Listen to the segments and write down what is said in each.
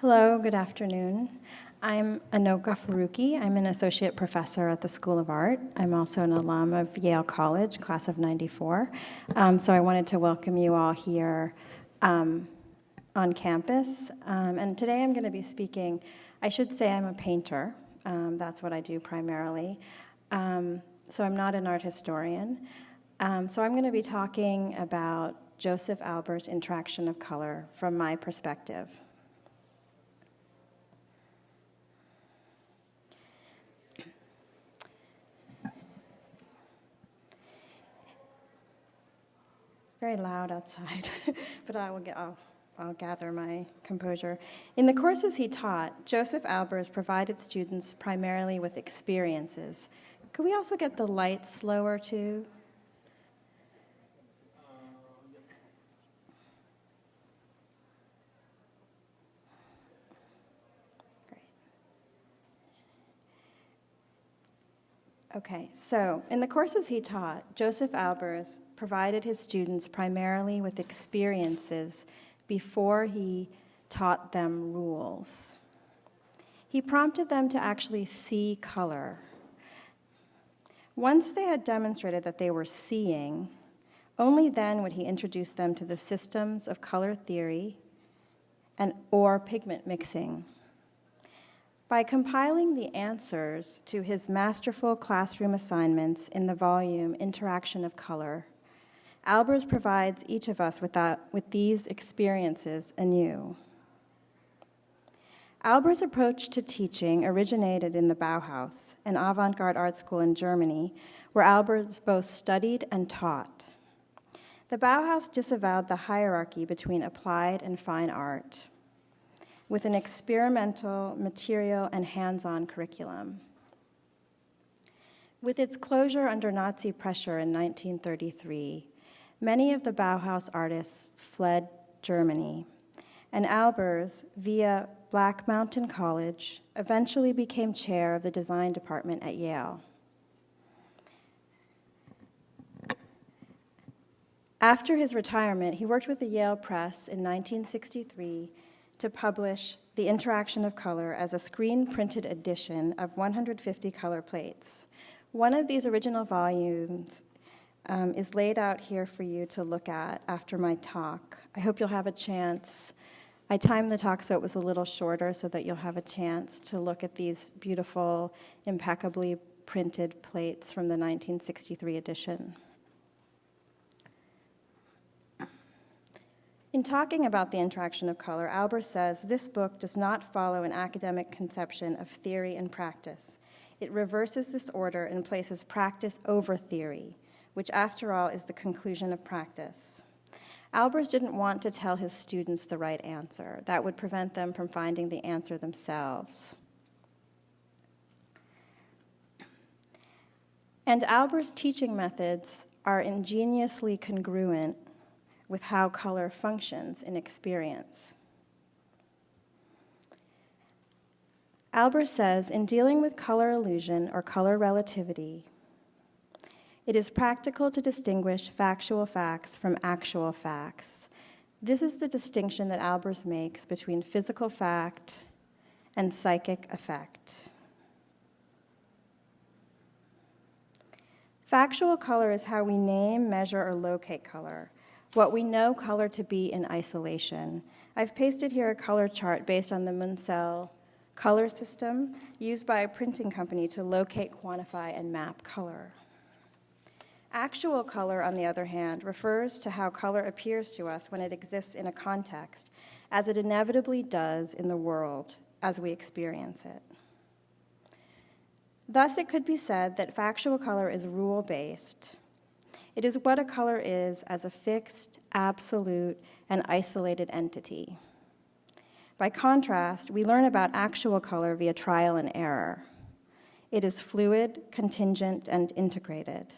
Hello, good afternoon. I'm Anoka Faruqee. I'm an associate professor at the School of Art. I'm also an alum of Yale College, class of '94. So I wanted to welcome you all here on campus. And today I'm going to be speaking, I should say I'm a painter. That's what I do primarily. So I'm not an art historian. So I'm going to be talking about Josef Albers' interaction of color from my perspective. Very loud outside, but I'll gather my composure. In the courses he taught, Josef Albers provided students primarily with experiences. Could we also get the light slower too? Great. Okay, so in the courses he taught, Josef Albers provided his students primarily with experiences before he taught them rules. He prompted them to actually see color. Once they had demonstrated that they were seeing, only then would he introduce them to the systems of color theory or pigment mixing. By compiling the answers to his masterful classroom assignments in the volume Interaction of Color, Albers provides each of us with these experiences anew. Albers' approach to teaching originated in the Bauhaus, an avant-garde art school in Germany, where Albers both studied and taught. The Bauhaus disavowed the hierarchy between applied and fine art, with an experimental, material, and hands-on curriculum. With its closure under Nazi pressure in 1933, many of the Bauhaus artists fled Germany, and Albers, via Black Mountain College, eventually became chair of the design department at Yale. After his retirement, he worked with the Yale Press in 1963 to publish The Interaction of Color as a screen-printed edition of 150 color plates. One of these original volumes is laid out here for you to look at after my talk. I hope you'll have a chance. I timed the talk so it was a little shorter so that you'll have a chance to look at these beautiful, impeccably printed plates from the 1963 edition. In talking about the interaction of color, Albers says, this book does not follow an academic conception of theory and practice. It reverses this order and places practice over theory, which after all is the conclusion of practice. Albers didn't want to tell his students the right answer. That would prevent them from finding the answer themselves. And Albers' teaching methods are ingeniously congruent with how color functions in experience. Albers says, in dealing with color illusion or color relativity, it is practical to distinguish factual facts from actual facts. This is the distinction that Albers makes between physical fact and psychic effect. Factual color is how we name, measure, or locate color, what we know color to be in isolation. I've pasted here a color chart based on the Munsell color system used by a printing company to locate, quantify, and map color. Actual color, on the other hand, refers to how color appears to us when it exists in a context, as it inevitably does in the world as we experience it. Thus, it could be said that factual color is rule-based. It is what a color is as a fixed, absolute, and isolated entity. By contrast, we learn about actual color via trial and error. It is fluid, contingent, and integrated.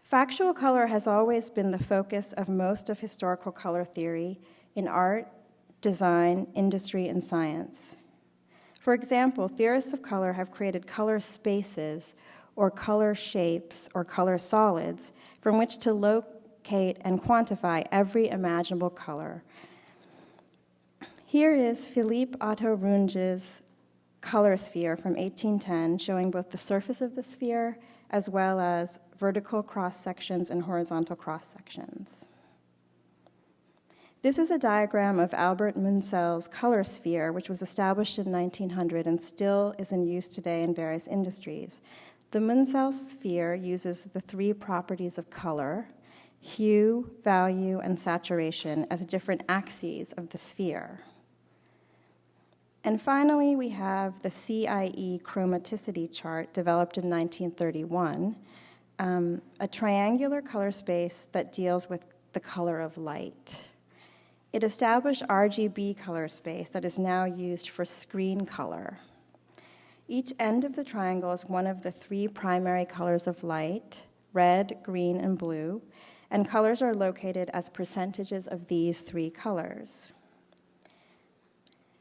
Factual color has always been the focus of most of historical color theory in art, design, industry, and science. For example, theorists of color have created color spaces or color shapes or color solids from which to locate and quantify every imaginable color. Here is Philippe Otto Runge's color sphere from 1810, showing both the surface of the sphere as well as vertical cross-sections and horizontal cross-sections. This is a diagram of Albert Munsell's color sphere, which was established in 1900 and still is in use today in various industries. The Munsell sphere uses the three properties of color, hue, value, and saturation, as different axes of the sphere. And finally, we have the CIE chromaticity chart developed in 1931, a triangular color space that deals with the color of light. It established RGB color space that is now used for screen color. Each end of the triangle is one of the three primary colors of light, red, green, and blue, and colors are located as percentages of these three colors.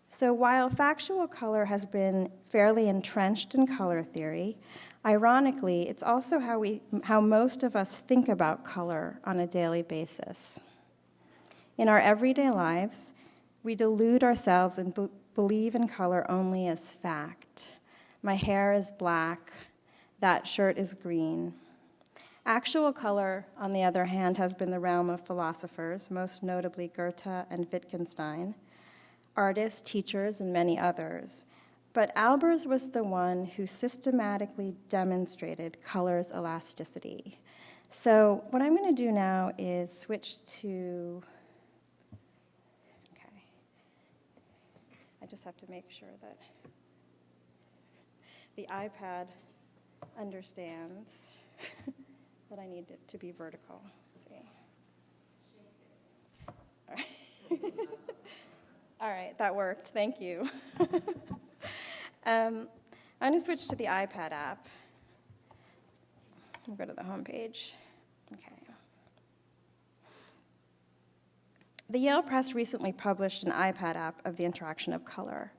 So while factual color has been fairly entrenched in color theory, ironically, it's also how most of us think about color on a daily basis. In our everyday lives, we delude ourselves and believe in color only as fact. My hair is black, that shirt is green. Actual color, on the other hand, has been the realm of philosophers, most notably Goethe and Wittgenstein, artists, teachers, and many others. But Albers was the one who systematically demonstrated color's elasticity. So what I'm going to do now is switch to, okay, I just have to make sure that the iPad understands that I need it to be vertical. Let's see. All right. All right, that worked. Thank you. I'm going to switch to the iPad app. We'll go to the home page. Okay. The Yale Press recently published an iPad app of the interaction of color.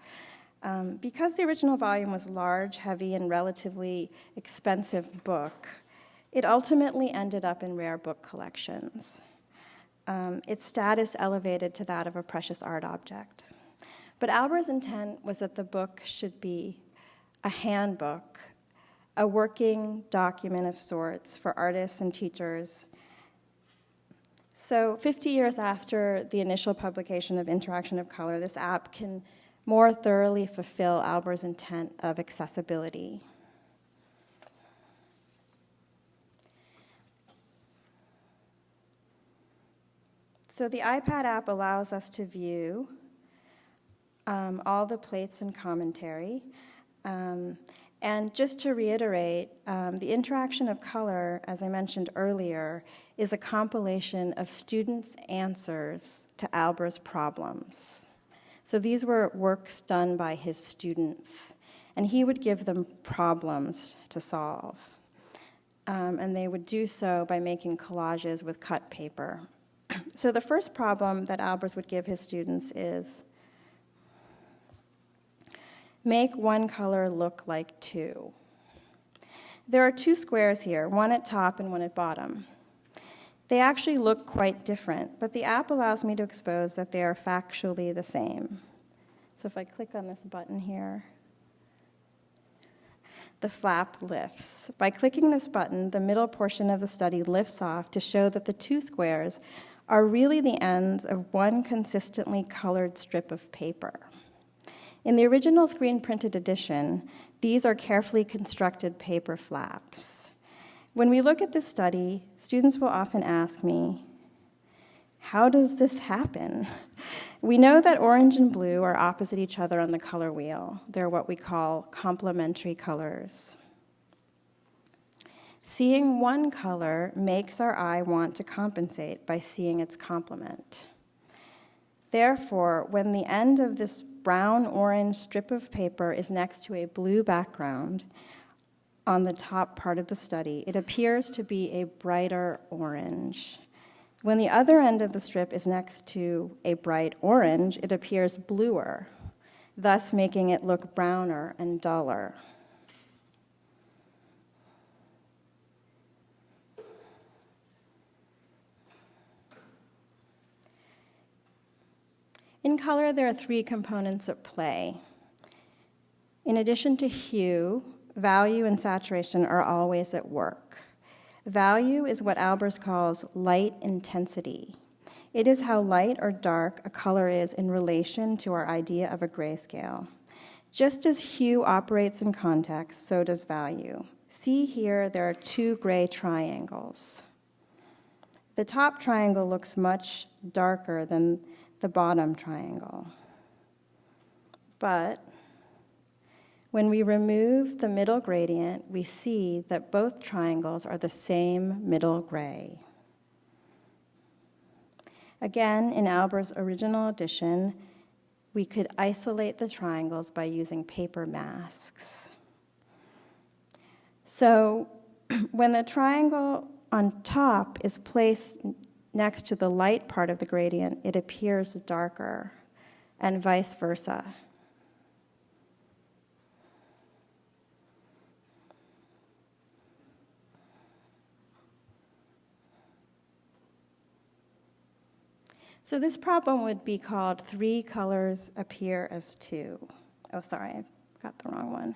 Because the original volume was large, heavy, and relatively expensive book, it ultimately ended up in rare book collections. Its status elevated to that of a precious art object. But Albers' intent was that the book should be a handbook, a working document of sorts for artists and teachers. So 50 years after the initial publication of Interaction of Color, this app can more thoroughly fulfill Albers' intent of accessibility. So the iPad app allows us to view all the plates and commentary. And just to reiterate, the interaction of color, as I mentioned earlier, is a compilation of students' answers to Albers' problems. So these were works done by his students, and he would give them problems to solve. And they would do so by making collages with cut paper. So the first problem that Albers would give his students is, make one color look like two. There are two squares here, one at top and one at bottom. They actually look quite different, but the app allows me to expose that they are factually the same. So if I click on this button here, the flap lifts. By clicking this button, the middle portion of the study lifts off to show that the two squares are really the ends of one consistently colored strip of paper. In the original screen-printed edition, these are carefully constructed paper flaps. When we look at this study, students will often ask me, how does this happen? We know that orange and blue are opposite each other on the color wheel. They're what we call complementary colors. Seeing one color makes our eye want to compensate by seeing its complement. Therefore, when the end of this brown-orange strip of paper is next to a blue background on the top part of the study, it appears to be a brighter orange. When the other end of the strip is next to a bright orange, it appears bluer, thus making it look browner and duller. In color, there are three components at play. In addition to hue, value and saturation are always at work. Value is what Albers calls light intensity. It is how light or dark a color is in relation to our idea of a grayscale. Just as hue operates in context, so does value. See here, there are two gray triangles. The top triangle looks much darker than the bottom triangle. But when we remove the middle gradient, we see that both triangles are the same middle gray. Again, in Albers' original edition, we could isolate the triangles by using paper masks. So when the triangle on top is placed next to the light part of the gradient, it appears darker, and vice versa. So this problem would be called three colors appear as two. Oh, sorry, I got the wrong one.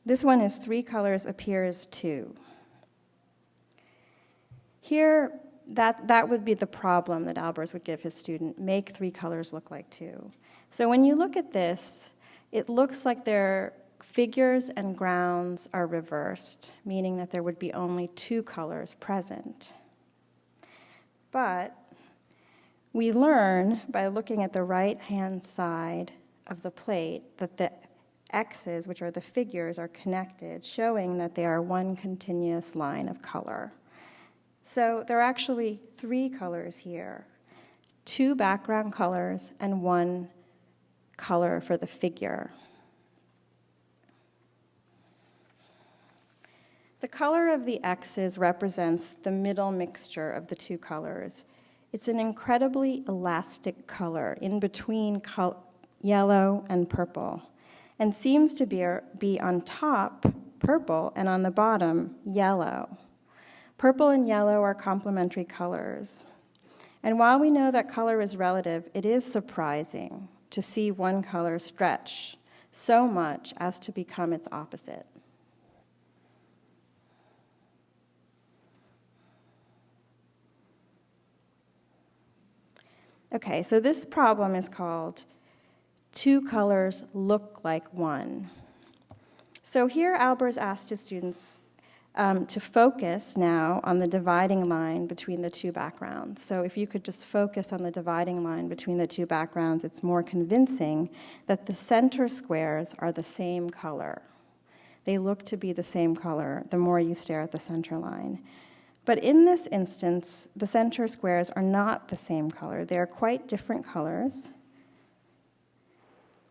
This one is three colors appear as two. Here, that would be the problem that Albers would give his student, make three colors look like two. So when you look at this, it looks like their figures and grounds are reversed, meaning that there would be only two colors present. But we learn by looking at the right-hand side of the plate that the X's, which are the figures, are connected, showing that they are one continuous line of color. So there are actually three colors here, two background colors and one color for the figure. The color of the X's represents the middle mixture of the two colors. It's an incredibly elastic color in between yellow and purple, and seems to be on top purple and on the bottom yellow. Purple and yellow are complementary colors. And while we know that color is relative, it is surprising to see one color stretch so much as to become its opposite. Okay, so this problem is called two colors look like one. So here Albers asked his students to focus now on the dividing line between the two backgrounds. So if you could just focus on the dividing line between the two backgrounds, it's more convincing that the center squares are the same color. They look to be the same color the more you stare at the center line. But in this instance, the center squares are not the same color. They are quite different colors,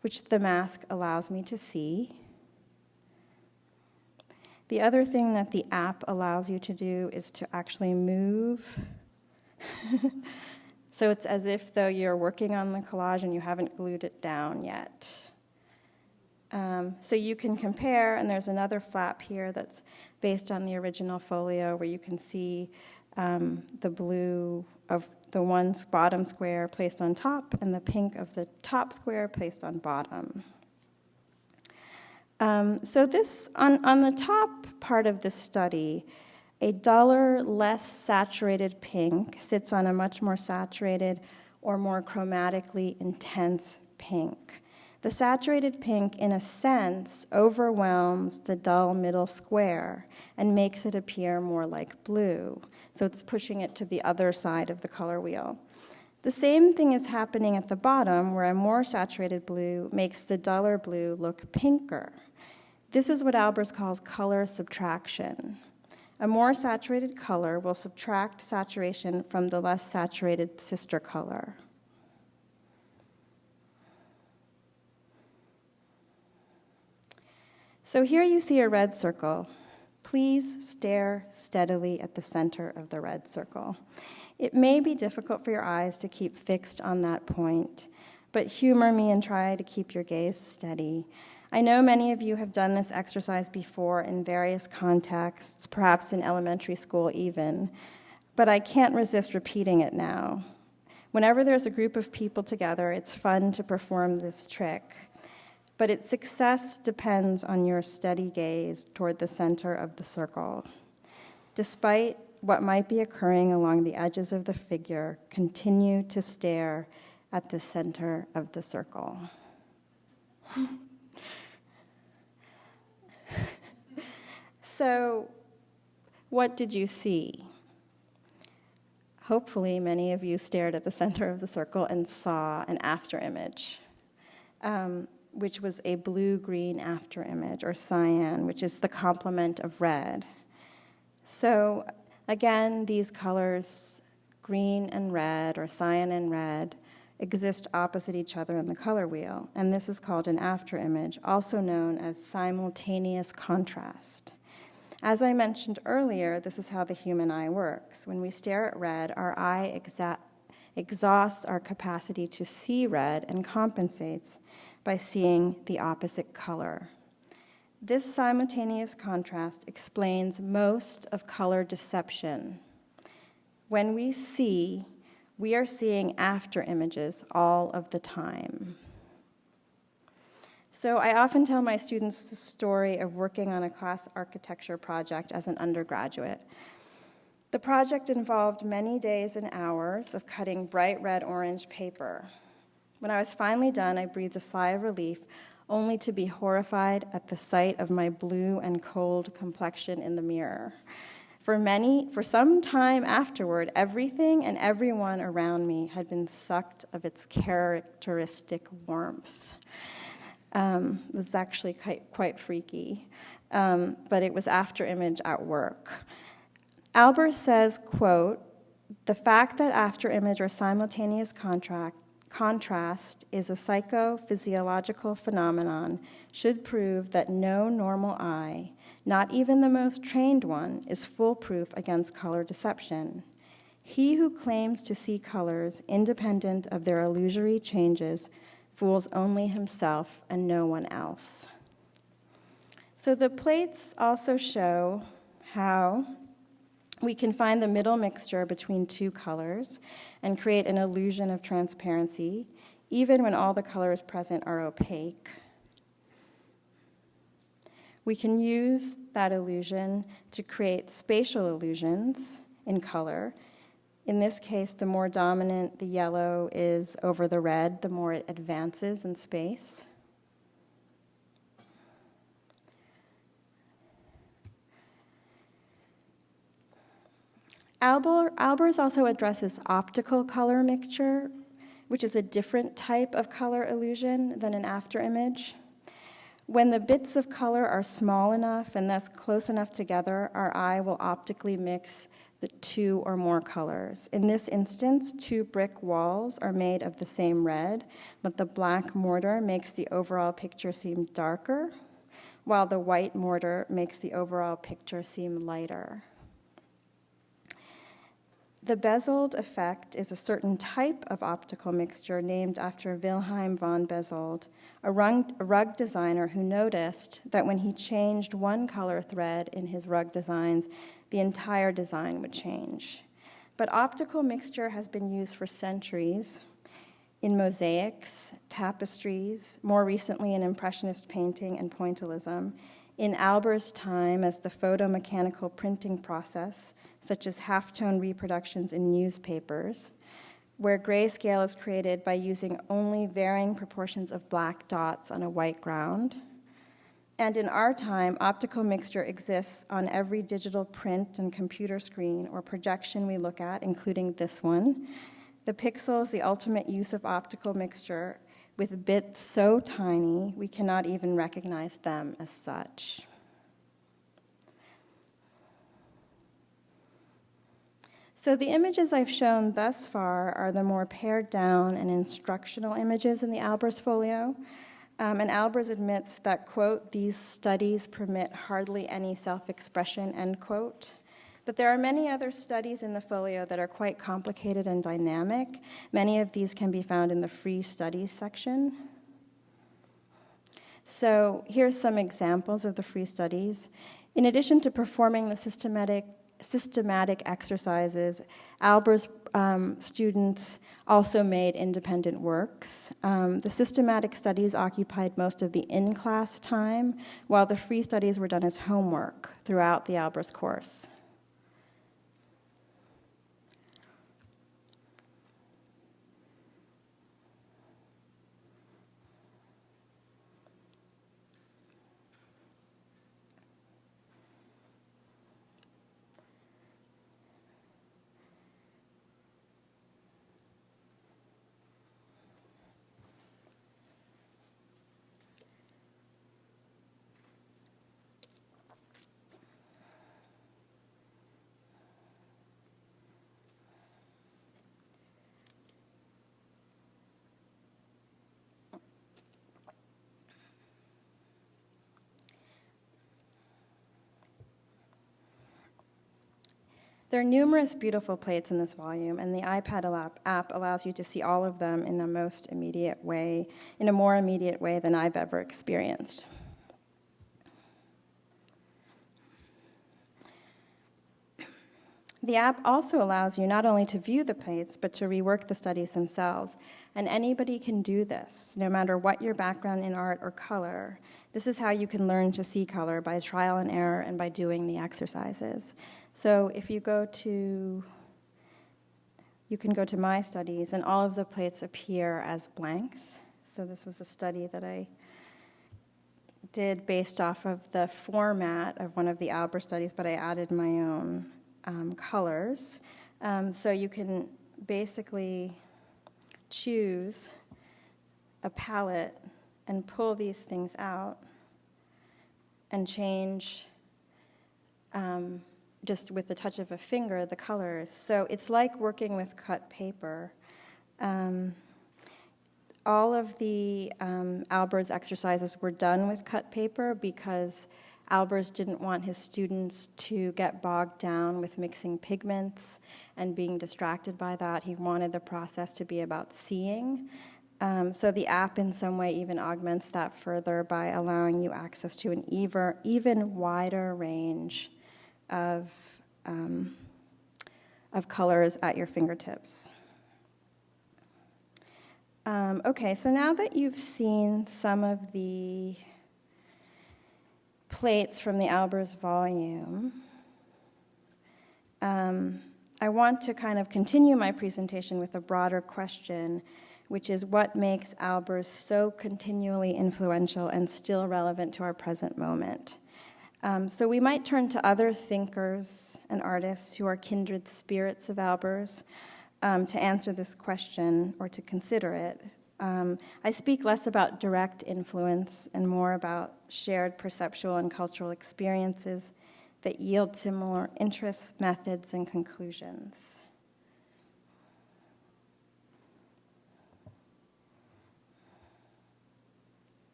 which the mask allows me to see. The other thing that the app allows you to do is to actually move. So it's as if though you're working on the collage and you haven't glued it down yet. So you can compare, and there's another flap here that's based on the original folio where you can see the blue of the one bottom square placed on top and the pink of the top square placed on bottom. So this, on the top part of this study, a duller, less saturated pink sits on a much more saturated or more chromatically intense pink. The saturated pink, in a sense, overwhelms the dull middle square and makes it appear more like blue. So it's pushing it to the other side of the color wheel. The same thing is happening at the bottom, where a more saturated blue makes the duller blue look pinker. This is what Albers calls color subtraction. A more saturated color will subtract saturation from the less saturated sister color. So here you see a red circle. Please stare steadily at the center of the red circle. It may be difficult for your eyes to keep fixed on that point, but humor me and try to keep your gaze steady. I know many of you have done this exercise before in various contexts, perhaps in elementary school even, but I can't resist repeating it now. Whenever there's a group of people together, it's fun to perform this trick, but its success depends on your steady gaze toward the center of the circle. Despite what might be occurring along the edges of the figure, continue to stare at the center of the circle. So, what did you see? Hopefully, many of you stared at the center of the circle and saw an afterimage, which was a blue-green afterimage, or cyan, which is the complement of red. So, again, these colors, green and red, or cyan and red, exist opposite each other in the color wheel, and this is called an afterimage, also known as simultaneous contrast. As I mentioned earlier, this is how the human eye works. When we stare at red, our eye exhausts our capacity to see red and compensates by seeing the opposite color. This simultaneous contrast explains most of color deception. When we see, we are seeing afterimages all of the time. So I often tell my students the story of working on a class architecture project as an undergraduate. The project involved many days and hours of cutting bright red-orange paper. When I was finally done, I breathed a sigh of relief, only to be horrified at the sight of my blue and cold complexion in the mirror. For some time afterward, everything and everyone around me had been sucked of its characteristic warmth. It was actually quite freaky, but it was afterimage at work. Albers says, quote, "The fact that afterimage or simultaneous contrast is a psychophysiological phenomenon should prove that no normal eye, not even the most trained one, is foolproof against color deception. He who claims to see colors independent of their illusory changes fools only himself and no one else." So the plates also show how we can find the middle mixture between two colors and create an illusion of transparency, even when all the colors present are opaque. We can use that illusion to create spatial illusions in color. In this case, the more dominant the yellow is over the red, the more it advances in space. Albers also addresses optical color mixture, which is a different type of color illusion than an afterimage. When the bits of color are small enough and thus close enough together, our eye will optically mix the two or more colors. In this instance, two brick walls are made of the same red, but the black mortar makes the overall picture seem darker, while the white mortar makes the overall picture seem lighter. The bezeled effect is a certain type of optical mixture named after Wilhelm von Bezold, a rug designer who noticed that when he changed one color thread in his rug designs, the entire design would change. But optical mixture has been used for centuries in mosaics, tapestries, more recently in Impressionist painting and pointillism, in Albers' time as the photomechanical printing process, such as halftone reproductions in newspapers, where grayscale is created by using only varying proportions of black dots on a white ground. And in our time, optical mixture exists on every digital print and computer screen or projection we look at, including this one. The pixel is the ultimate use of optical mixture, with bits so tiny we cannot even recognize them as such. So the images I've shown thus far are the more pared down and instructional images in the Albers folio. And Albers admits that, quote, "these studies permit hardly any self-expression," end quote. But there are many other studies in the folio that are quite complicated and dynamic. Many of these can be found in the free studies section. So here's some examples of the free studies. In addition to performing the systematic exercises. Albers' students also made independent works. The systematic studies occupied most of the in-class time, while the free studies were done as homework throughout the Albers course. There are numerous beautiful plates in this volume, and the iPad app allows you to see all of them in a more immediate way than I've ever experienced. The app also allows you not only to view the plates, but to rework the studies themselves. And anybody can do this, no matter what your background in art or color. This is how you can learn to see color, by trial and error and by doing the exercises. So if you can go to My Studies, and all of the plates appear as blanks. So this was a study that I did based off of the format of one of the Albers studies, but I added my own colors. So you can basically choose a palette and pull these things out and change, just with the touch of a finger, the colors. So it's like working with cut paper. All of the Albers exercises were done with cut paper because Albers didn't want his students to get bogged down with mixing pigments and being distracted by that. He wanted the process to be about seeing. So the app in some way even augments that further by allowing you access to an even wider range of colors at your fingertips. Okay, so now that you've seen some of the plates from the Albers volume, I want to kind of continue my presentation with a broader question, which is what makes Albers so continually influential and still relevant to our present moment. So we might turn to other thinkers and artists who are kindred spirits of Albers to answer this question or to consider it. I speak less about direct influence and more about shared perceptual and cultural experiences that yield similar interests, methods, and conclusions.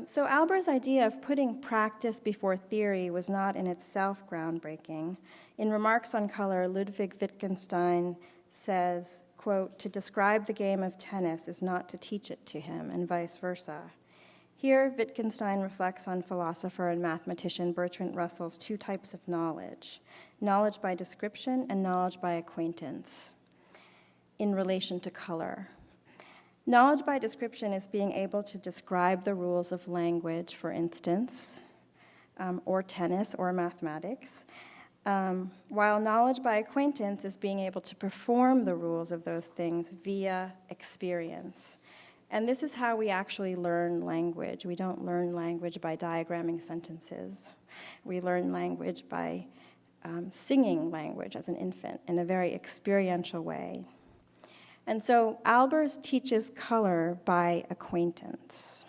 So Albers' idea of putting practice before theory was not in itself groundbreaking. In Remarks on Color, Ludwig Wittgenstein says, quote, "To describe the game of tennis is not to teach it to him, and vice versa." Here, Wittgenstein reflects on philosopher and mathematician Bertrand Russell's two types of knowledge by description and knowledge by acquaintance in relation to color. Knowledge by description is being able to describe the rules of language, for instance, or tennis or mathematics, while knowledge by acquaintance is being able to perform the rules of those things via experience. And this is how we actually learn language. We don't learn language by diagramming sentences. We learn language by singing language as an infant in a very experiential way. And so Albers teaches color by acquaintance.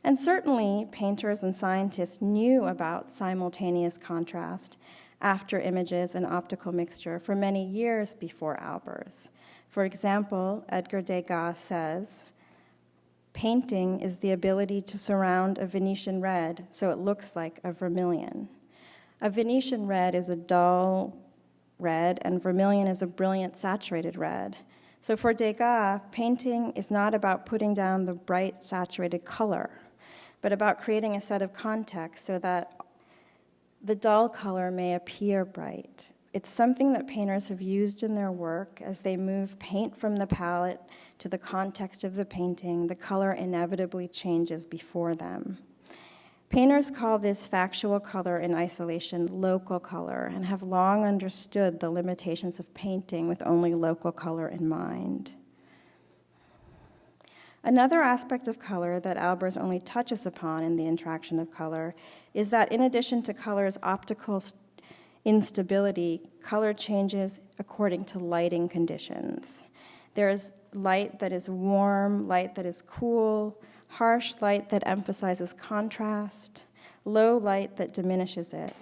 And certainly, painters and scientists knew about simultaneous contrast, afterimages, and optical mixture for many years before Albers. For example, Edgar Degas says, "Painting is the ability to surround a Venetian red so it looks like a vermilion. A Venetian red is a dull red, and vermilion is a brilliant saturated red. So for Degas, painting is not about putting down the bright saturated color, but about creating a set of context so that the dull color may appear bright. It's something that painters have used in their work as they move paint from the palette to the context of the painting. The color inevitably changes before them. Painters call this factual color in isolation local color and have long understood the limitations of painting with only local color in mind. Another aspect of color that Albers only touches upon in the interaction of color is that in addition to color's optical instability, color changes according to lighting conditions. There is light that is warm, light that is cool, harsh light that emphasizes contrast, low light that diminishes it.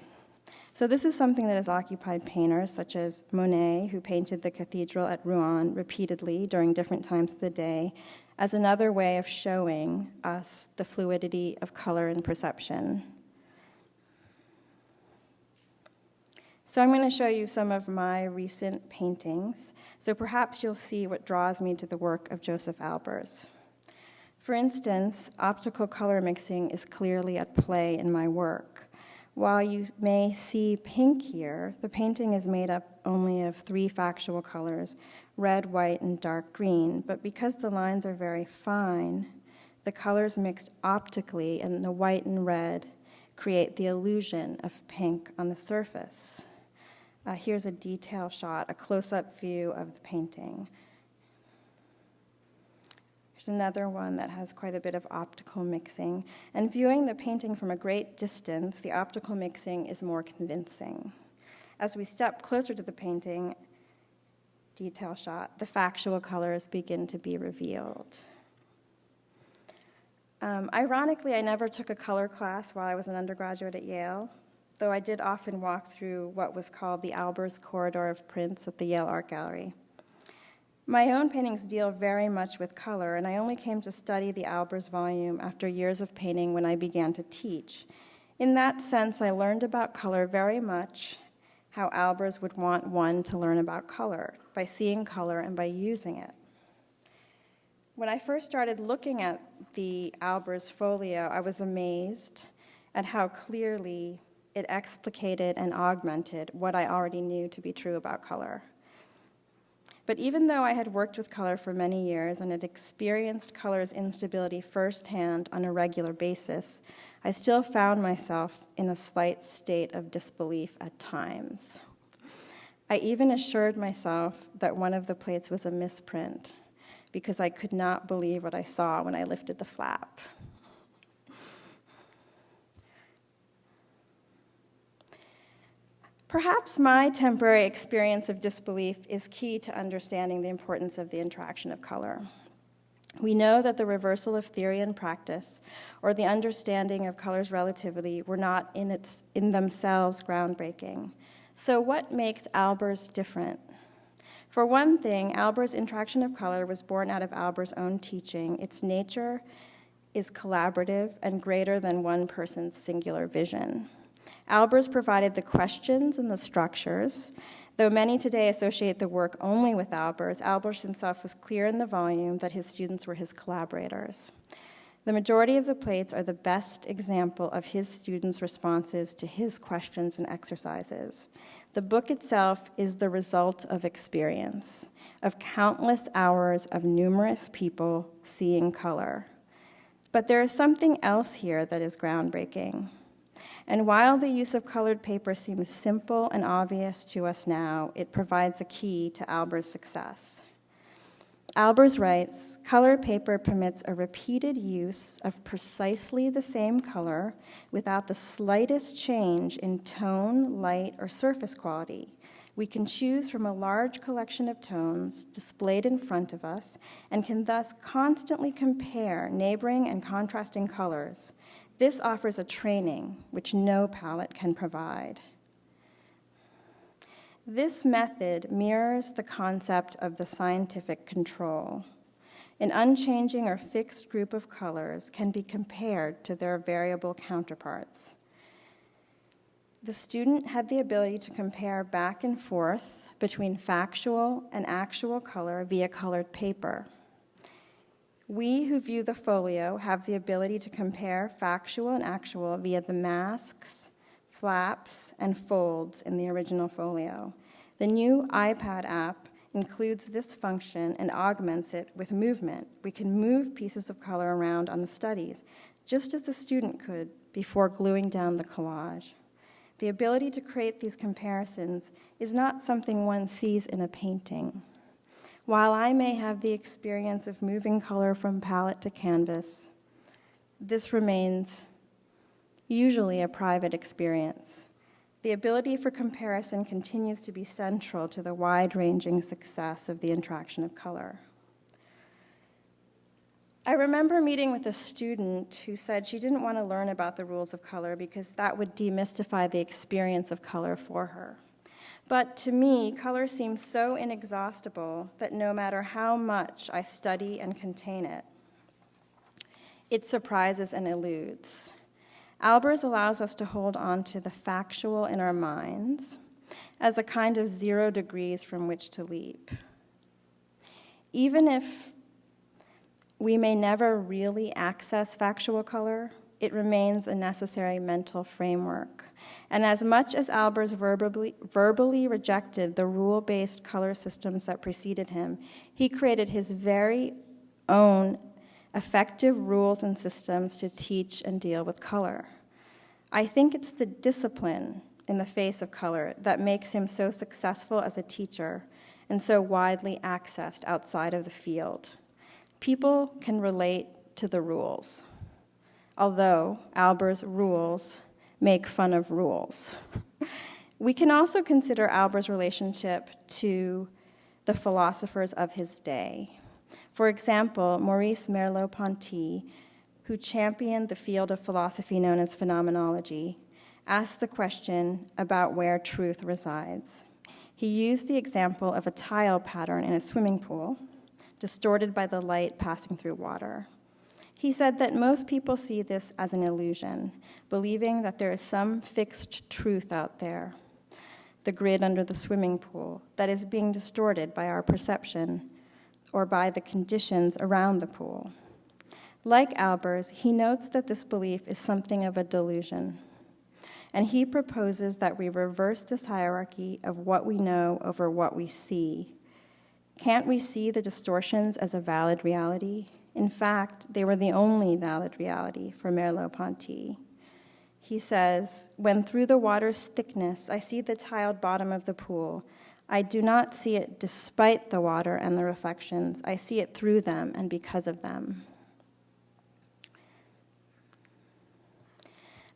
So this is something that has occupied painters such as Monet, who painted the cathedral at Rouen repeatedly during different times of the day, as another way of showing us the fluidity of color and perception. So I'm going to show you some of my recent paintings, so perhaps you'll see what draws me to the work of Josef Albers. For instance, optical color mixing is clearly at play in my work. While you may see pink here, the painting is made up only of 3 factual colors, red, white, and dark green, but because the lines are very fine, the colors mixed optically and the white and red create the illusion of pink on the surface. Here's a detail shot, a close-up view of the painting. Here's another one that has quite a bit of optical mixing. And viewing the painting from a great distance, the optical mixing is more convincing. As we step closer to the painting, detail shot, the factual colors begin to be revealed. Ironically, I never took a color class while I was an undergraduate at Yale, though I did often walk through what was called the Albers corridor of prints at the Yale Art Gallery. My own paintings deal very much with color, and I only came to study the Albers volume after years of painting when I began to teach. In that sense, I learned about color very much how Albers would want one to learn about color, by seeing color and by using it. When I first started looking at the Albers folio, I was amazed at how clearly it explicated and augmented what I already knew to be true about color. But even though I had worked with color for many years and had experienced color's instability firsthand on a regular basis, I still found myself in a slight state of disbelief at times. I even assured myself that one of the plates was a misprint because I could not believe what I saw when I lifted the flap. Perhaps my temporary experience of disbelief is key to understanding the importance of the interaction of color. We know that the reversal of theory and practice, or the understanding of color's relativity, were not in themselves groundbreaking. So what makes Albers different? For one thing, Albers' interaction of color was born out of Albers' own teaching. Its nature is collaborative and greater than one person's singular vision. Albers provided the questions and the structures. Though many today associate the work only with Albers, Albers himself was clear in the volume that his students were his collaborators. The majority of the plates are the best example of his students' responses to his questions and exercises. The book itself is the result of experience, of countless hours of numerous people seeing color. But there is something else here that is groundbreaking. And while the use of colored paper seems simple and obvious to us now, it provides a key to Albers' success. Albers writes, "Colored paper permits a repeated use of precisely the same color without the slightest change in tone, light, or surface quality. We can choose from a large collection of tones displayed in front of us and can thus constantly compare neighboring and contrasting colors. This offers a training which no palette can provide." This method mirrors the concept of the scientific control. An unchanging or fixed group of colors can be compared to their variable counterparts. The student had the ability to compare back and forth between factual and actual color via colored paper. We who view the folio have the ability to compare factual and actual via the masks, flaps, and folds in the original folio. The new iPad app includes this function and augments it with movement. We can move pieces of color around on the studies, just as the student could before gluing down the collage. The ability to create these comparisons is not something one sees in a painting. While I may have the experience of moving color from palette to canvas, this remains usually a private experience. The ability for comparison continues to be central to the wide-ranging success of the interaction of color. I remember meeting with a student who said she didn't want to learn about the rules of color because that would demystify the experience of color for her. But to me, color seems so inexhaustible that no matter how much I study and contain it, it surprises and eludes. Albers allows us to hold on to the factual in our minds as a kind of 0 degrees from which to leap. Even if we may never really access factual color, it remains a necessary mental framework. And as much as Albers verbally rejected the rule-based color systems that preceded him, he created his very own effective rules and systems to teach and deal with color. I think it's the discipline in the face of color that makes him so successful as a teacher and so widely accessed outside of the field. People can relate to the rules, although Albers' rules make fun of rules. We can also consider Albers' relationship to the philosophers of his day. For example, Maurice Merleau-Ponty, who championed the field of philosophy known as phenomenology, asked the question about where truth resides. He used the example of a tile pattern in a swimming pool, distorted by the light passing through water. He said that most people see this as an illusion, believing that there is some fixed truth out there, the grid under the swimming pool, that is being distorted by our perception or by the conditions around the pool. Like Albers, he notes that this belief is something of a delusion, and he proposes that we reverse this hierarchy of what we know over what we see. Can't we see the distortions as a valid reality? In fact, they were the only valid reality for Merleau-Ponty. He says, "When through the water's thickness I see the tiled bottom of the pool, I do not see it despite the water and the reflections. I see it through them and because of them."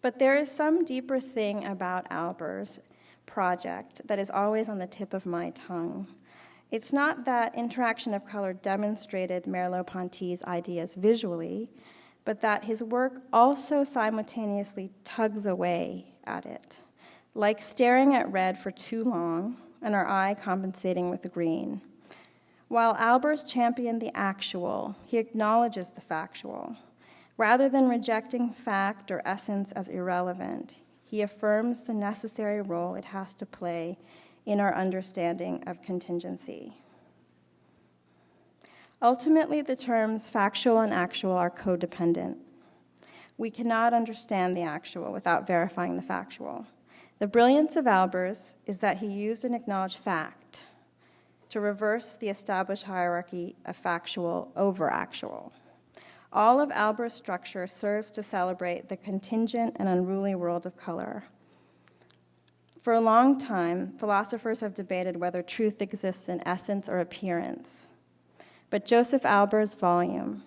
But there is some deeper thing about Albers' project that is always on the tip of my tongue. It's not that interaction of color demonstrated Merleau-Ponty's ideas visually, but that his work also simultaneously tugs away at it, like staring at red for too long and our eye compensating with the green. While Albers championed the actual, he acknowledges the factual. Rather than rejecting fact or essence as irrelevant, he affirms the necessary role it has to play in our understanding of contingency. Ultimately, the terms factual and actual are codependent. We cannot understand the actual without verifying the factual. The brilliance of Albers is that he used an acknowledged fact to reverse the established hierarchy of factual over actual. All of Albers' structure serves to celebrate the contingent and unruly world of color. For a long time, philosophers have debated whether truth exists in essence or appearance. But Josef Albers' volume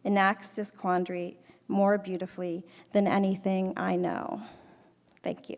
enacts this quandary more beautifully than anything I know. Thank you.